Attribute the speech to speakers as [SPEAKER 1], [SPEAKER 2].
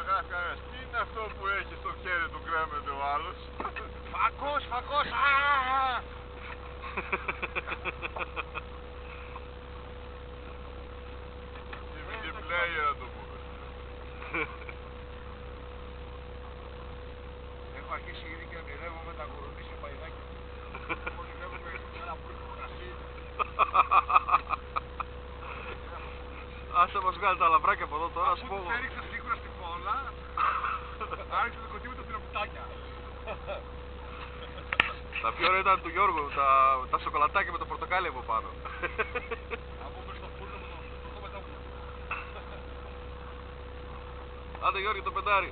[SPEAKER 1] Τι είναι αυτό που έχει στο χέρι του, κρέμεται ο άλλος?
[SPEAKER 2] Φακός, φακός!
[SPEAKER 1] DVD player να το πούμε.
[SPEAKER 2] Έχω αρχίσει ήδη και ονειρεύω με τα κορονίσια παϊδάκια. Ονειρεύω με ένα πουρκο κρασί.
[SPEAKER 3] Άσε μας βγάλει τα λαβράκια από εδώ τώρα,
[SPEAKER 2] Αφού τους έριξα σίγουρα στη φόλα, άρχισε το κοντί μου τα τυροπιτάκια.
[SPEAKER 3] Τα πιο ωραία ήταν του Γιώργου, τα σοκολατάκια με το πορτοκάλι από πάνω.
[SPEAKER 2] Από μέσα στο φούρνο μου το έχω μετά μου.
[SPEAKER 3] Άντε Γιώργη, το πεντάρι.